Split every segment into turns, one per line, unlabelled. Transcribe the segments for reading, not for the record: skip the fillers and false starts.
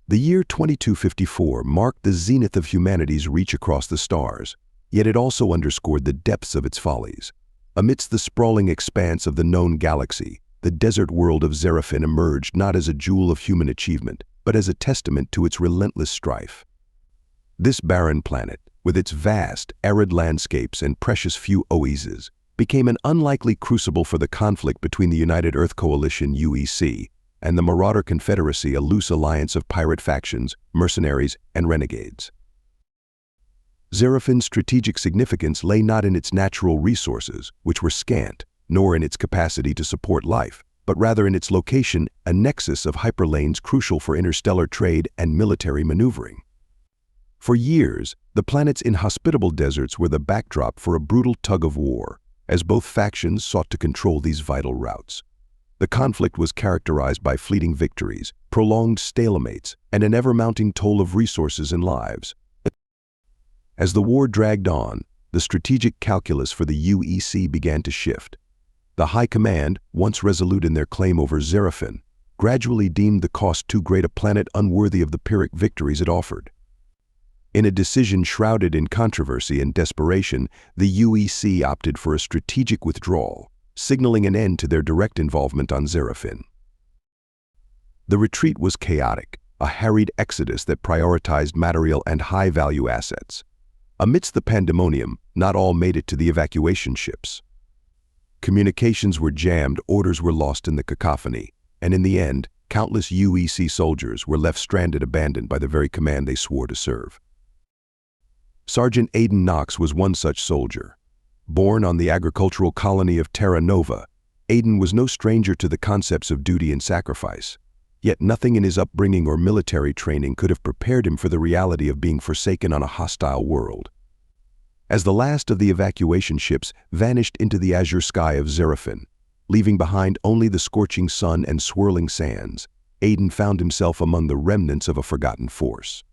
The year 2254 marked the zenith of humanity's reach across the stars, yet it also underscored the depths of its follies. Amidst the sprawling expanse of the known galaxy, the desert world of Zerafin emerged not as a jewel of human achievement, but as a testament to its relentless strife. This barren planet, with its vast, arid landscapes and precious few oases, became an unlikely crucible for the conflict between the United Earth Coalition (UEC) and the Marauder Confederacy, a loose alliance of pirate factions, mercenaries, and renegades. Zerafin's strategic significance lay not in its natural resources, which were scant, nor in its capacity to support life, but rather in its location, a nexus of hyperlanes crucial for interstellar trade and military maneuvering. For years, the planet's inhospitable deserts were the backdrop for a brutal tug-of-war, as both factions sought to control these vital routes. The conflict was characterized by fleeting victories, prolonged stalemates, and an ever-mounting toll of resources and lives. As the war dragged on, the strategic calculus for the UEC began to shift. The High Command, once resolute in their claim over Zerafin, gradually deemed the cost too great a planet unworthy of the Pyrrhic victories it offered. In a decision shrouded in controversy and desperation, the UEC opted for a strategic withdrawal, signaling an end to their direct involvement on Zerafin. The retreat was chaotic, a harried exodus that prioritized material and high-value assets. Amidst the pandemonium, not all made it to the evacuation ships. Communications were jammed, orders were lost in the cacophony, and in the end, countless UEC soldiers were left stranded, abandoned by the very command they swore to serve. Sergeant Aidan Knox was one such soldier. Born on the agricultural colony of Terra Nova, Aidan was no stranger to the concepts of duty and sacrifice. Yet nothing in his upbringing or military training could have prepared him for the reality of being forsaken on a hostile world. As the last of the evacuation ships vanished into the azure sky of Zerafin, leaving behind only the scorching sun and swirling sands, Aidan found himself among the remnants of a forgotten force.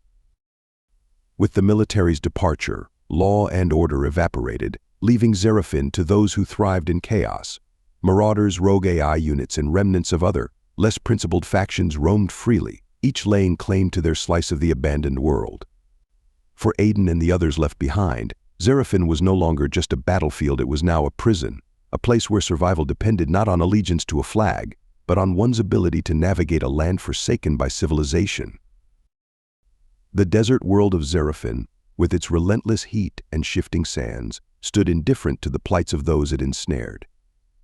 With the military's departure, law and order evaporated, leaving Zerafin to those who thrived in chaos. Marauders, rogue AI units, and remnants of other, less principled factions roamed freely, each laying claim to their slice of the abandoned world. For Aidan and the others left behind, Zerafin was no longer just a battlefield, it was now a prison, a place where survival depended not on allegiance to a flag, but on one's ability to navigate a land forsaken by civilization. The desert world of Zerafin, with its relentless heat and shifting sands, stood indifferent to the plights of those it ensnared.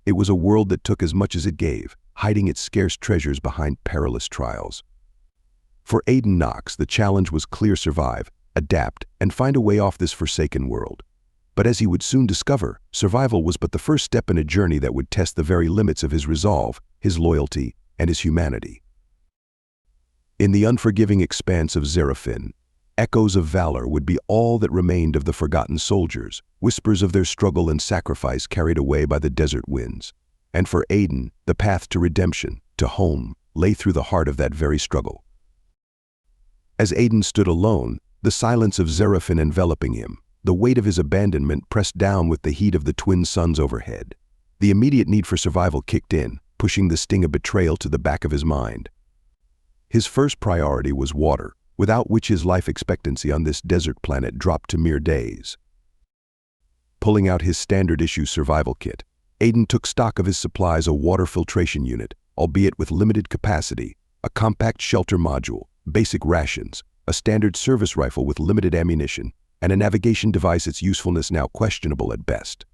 It was a world that took as much as it gave, hiding its scarce treasures behind perilous trials. For Aidan Knox, the challenge was clear: survive, adapt, and find a way off this forsaken world. But as he would soon discover, survival was but the first step in a journey that would test the very limits of his resolve, his loyalty, and his humanity. In the unforgiving expanse of Zerafin, echoes of valor would be all that remained of the forgotten soldiers, whispers of their struggle and sacrifice carried away by the desert winds. And for Aidan, the path to redemption, to home, lay through the heart of that very struggle. As Aidan stood alone, the silence of Zerafin enveloping him, the weight of his abandonment pressed down with the heat of the twin suns overhead. The immediate need for survival kicked in, pushing the sting of betrayal to the back of his mind. His first priority was water, without which his life expectancy on this desert planet dropped to mere days. Pulling out his standard-issue survival kit, Aidan took stock of his supplies: a water filtration unit, albeit with limited capacity, a compact shelter module, basic rations, a standard service rifle with limited ammunition, and a navigation device, its usefulness now questionable at best.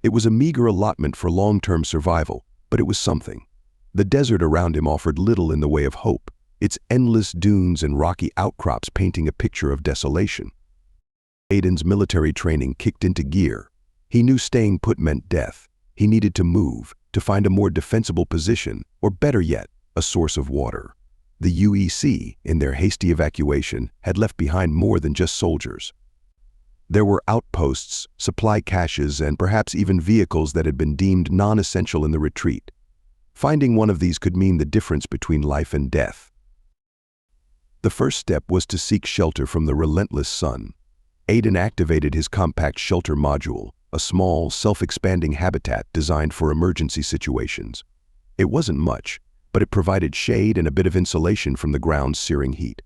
It was a meager allotment for long-term survival, but it was something. The desert around him offered little in the way of hope, its endless dunes and rocky outcrops painting a picture of desolation. Aidan's military training kicked into gear. He knew staying put meant death. He needed to move, to find a more defensible position, or better yet, a source of water. The UEC, in their hasty evacuation, had left behind more than just soldiers. There were outposts, supply caches, and perhaps even vehicles that had been deemed non-essential in the retreat. Finding one of these could mean the difference between life and death. The first step was to seek shelter from the relentless sun. Aidan activated his compact shelter module, a small, self-expanding habitat designed for emergency situations. It wasn't much, but it provided shade and a bit of insulation from the ground's searing heat.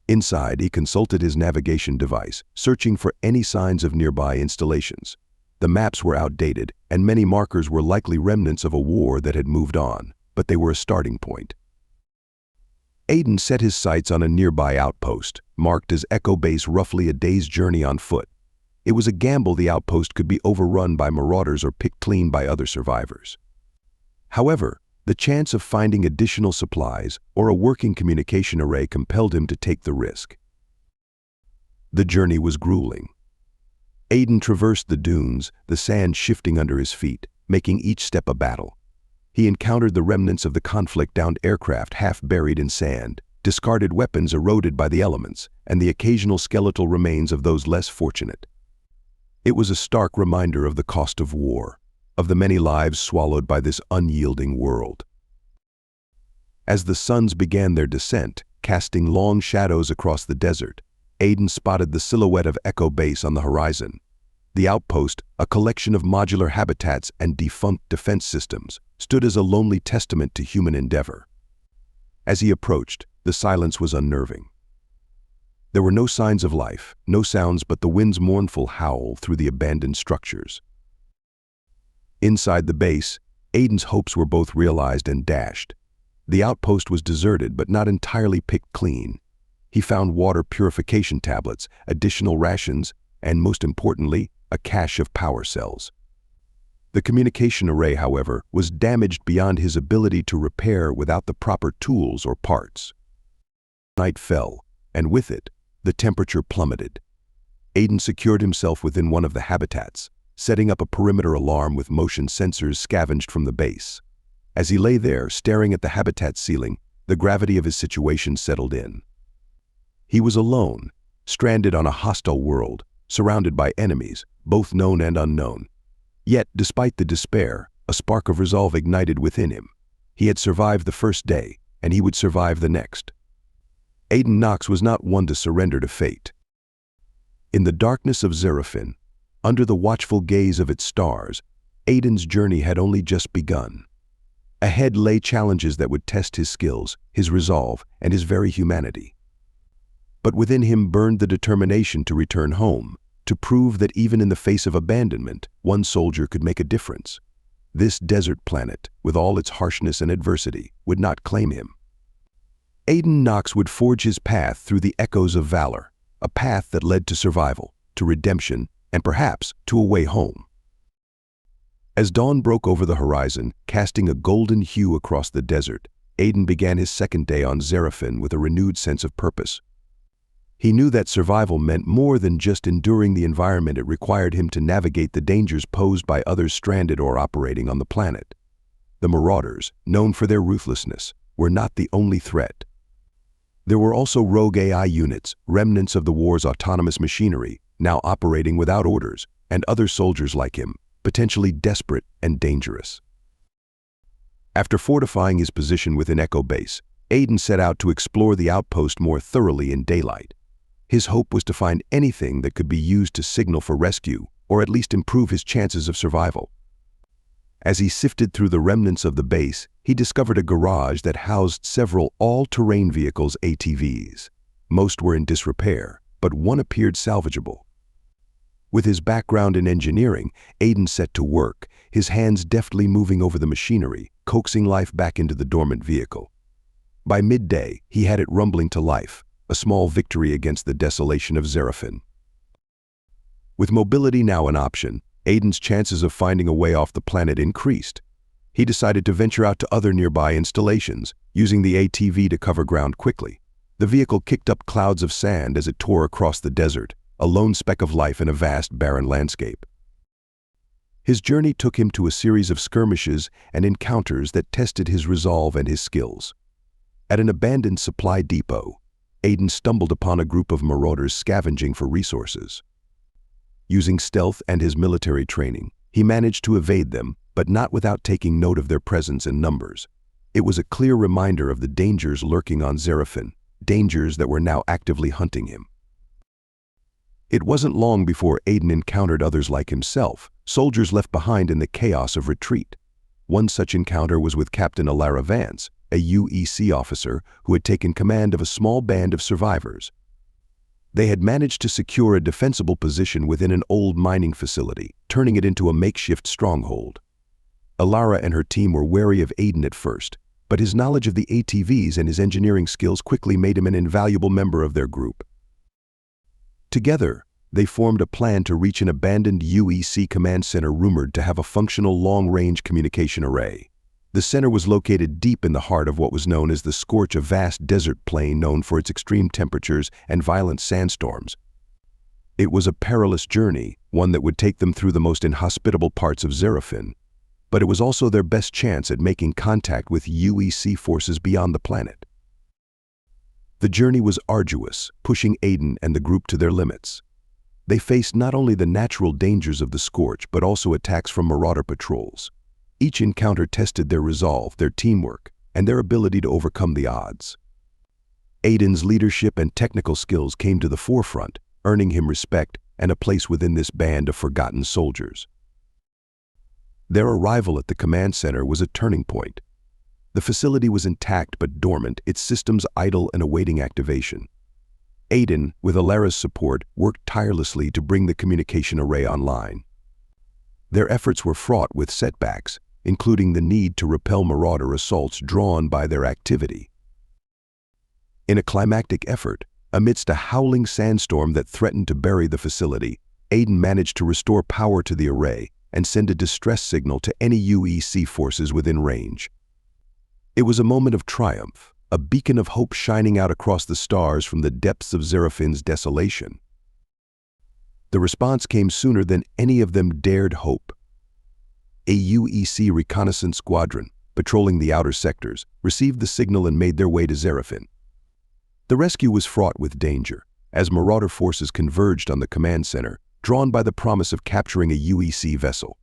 Inside, he consulted his navigation device, searching for any signs of nearby installations. The maps were outdated, and many markers were likely remnants of a war that had moved on, but they were a starting point. Aiden set his sights on a nearby outpost, marked as Echo Base, roughly a day's journey on foot. It was a gamble the outpost could be overrun by marauders or picked clean by other survivors. However, the chance of finding additional supplies or a working communication array compelled him to take the risk. The journey was grueling. Aiden traversed the dunes, the sand shifting under his feet, making each step a battle. He encountered the remnants of the conflict-downed aircraft half buried in sand, discarded weapons eroded by the elements, and the occasional skeletal remains of those less fortunate. It was a stark reminder of the cost of war, of the many lives swallowed by this unyielding world. As the suns began their descent, casting long shadows across the desert, Aiden spotted the silhouette of Echo Base on the horizon. The outpost, a collection of modular habitats and defunct defense systems, stood as a lonely testament to human endeavor. As he approached, the silence was unnerving. There were no signs of life, no sounds but the wind's mournful howl through the abandoned structures. Inside the base, Aiden's hopes were both realized and dashed. The outpost was deserted but not entirely picked clean. He found water purification tablets, additional rations, and most importantly, a cache of power cells. The communication array, however, was damaged beyond his ability to repair without the proper tools or parts. Night fell, and with it, the temperature plummeted. Aiden secured himself within one of the habitats, setting up a perimeter alarm with motion sensors scavenged from the base. As he lay there, staring at the habitat's ceiling, the gravity of his situation settled in. He was alone, stranded on a hostile world, surrounded by enemies, both known and unknown. Yet, despite the despair, a spark of resolve ignited within him. He had survived the first day, and he would survive the next. Aiden Knox was not one to surrender to fate. In the darkness of Zerafin, under the watchful gaze of its stars, Aiden's journey had only just begun. Ahead lay challenges that would test his skills, his resolve, and his very humanity. But within him burned the determination to return home, to prove that even in the face of abandonment, one soldier could make a difference. This desert planet, with all its harshness and adversity, would not claim him. Aiden Knox would forge his path through the echoes of valor, a path that led to survival, to redemption, and perhaps to a way home. As dawn broke over the horizon, casting a golden hue across the desert, Aiden began his second day on Zerafin with a renewed sense of purpose. He knew that survival meant more than just enduring the environment. It required him to navigate the dangers posed by others stranded or operating on the planet. The marauders, known for their ruthlessness, were not the only threat. There were also rogue AI units, remnants of the war's autonomous machinery, now operating without orders, and other soldiers like him, potentially desperate and dangerous. After fortifying his position within Echo Base, Aiden set out to explore the outpost more thoroughly in daylight. His hope was to find anything that could be used to signal for rescue, or at least improve his chances of survival. As he sifted through the remnants of the base, he discovered a garage that housed several all-terrain vehicles, ATVs. Most were in disrepair, but one appeared salvageable. With his background in engineering, Aiden set to work, his hands deftly moving over the machinery, coaxing life back into the dormant vehicle. By midday, he had it rumbling to life, a small victory against the desolation of Zerafin. With mobility now an option, Aiden's chances of finding a way off the planet increased. He decided to venture out to other nearby installations, using the ATV to cover ground quickly. The vehicle kicked up clouds of sand as it tore across the desert, a lone speck of life in a vast, barren landscape. His journey took him to a series of skirmishes and encounters that tested his resolve and his skills. At an abandoned supply depot, Aiden stumbled upon a group of marauders scavenging for resources. Using stealth and his military training, he managed to evade them, but not without taking note of their presence and numbers. It was a clear reminder of the dangers lurking on Zerafin, dangers that were now actively hunting him. It wasn't long before Aiden encountered others like himself, soldiers left behind in the chaos of retreat. One such encounter was with Captain Alara Vance, a UEC officer who had taken command of a small band of survivors. They had managed to secure a defensible position within an old mining facility, turning it into a makeshift stronghold. Alara and her team were wary of Aiden at first, but his knowledge of the ATVs and his engineering skills quickly made him an invaluable member of their group. Together, they formed a plan to reach an abandoned UEC command center rumored to have a functional long-range communication array. The center was located deep in the heart of what was known as the Scorch, a vast desert plain known for its extreme temperatures and violent sandstorms. It was a perilous journey, one that would take them through the most inhospitable parts of Zarafin, but it was also their best chance at making contact with UEC forces beyond the planet. The journey was arduous, pushing Aiden and the group to their limits. They faced not only the natural dangers of the Scorch, but also attacks from Marauder patrols. Each encounter tested their resolve, their teamwork, and their ability to overcome the odds. Aiden's leadership and technical skills came to the forefront, earning him respect and a place within this band of forgotten soldiers. Their arrival at the command center was a turning point. The facility was intact but dormant, its systems idle and awaiting activation. Aiden, with Alara's support, worked tirelessly to bring the communication array online. Their efforts were fraught with setbacks, including the need to repel Marauder assaults drawn by their activity. In a climactic effort, amidst a howling sandstorm that threatened to bury the facility, Aiden managed to restore power to the array and send a distress signal to any UEC forces within range. It was a moment of triumph, a beacon of hope shining out across the stars from the depths of Zarafin's desolation. The response came sooner than any of them dared hope. A UEC reconnaissance squadron, patrolling the outer sectors, received the signal and made their way to Zarafin. The rescue was fraught with danger, as Marauder forces converged on the command center, drawn by the promise of capturing a UEC vessel.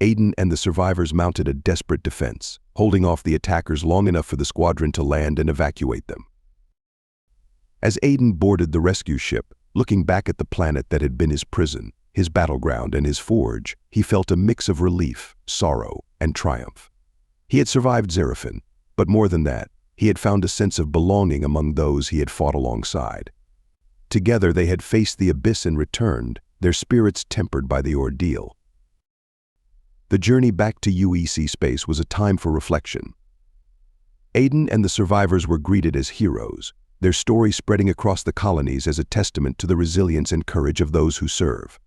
Aiden and the survivors mounted a desperate defense, holding off the attackers long enough for the squadron to land and evacuate them. As Aiden boarded the rescue ship, looking back at the planet that had been his prison, his battleground, and his forge, he felt a mix of relief, sorrow, and triumph. He had survived Zarafin, but more than that, he had found a sense of belonging among those he had fought alongside. Together they had faced the abyss and returned, their spirits tempered by the ordeal. The journey back to UEC space was a time for reflection. Aiden and the survivors were greeted as heroes, their story spreading across the colonies as a testament to the resilience and courage of those who serve.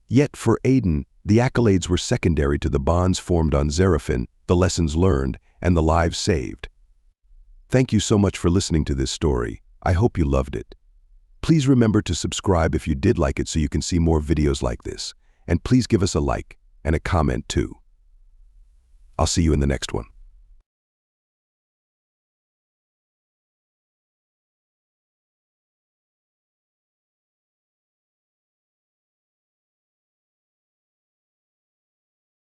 Yet for Aiden, the accolades were secondary to the bonds formed on Zarafin, the lessons learned, and the lives saved. Thank you so much for listening to this story. I hope you loved it. Please remember to subscribe if you did like it so you can see more videos like this. And please give us a like and a comment too. I'll see you in the next one.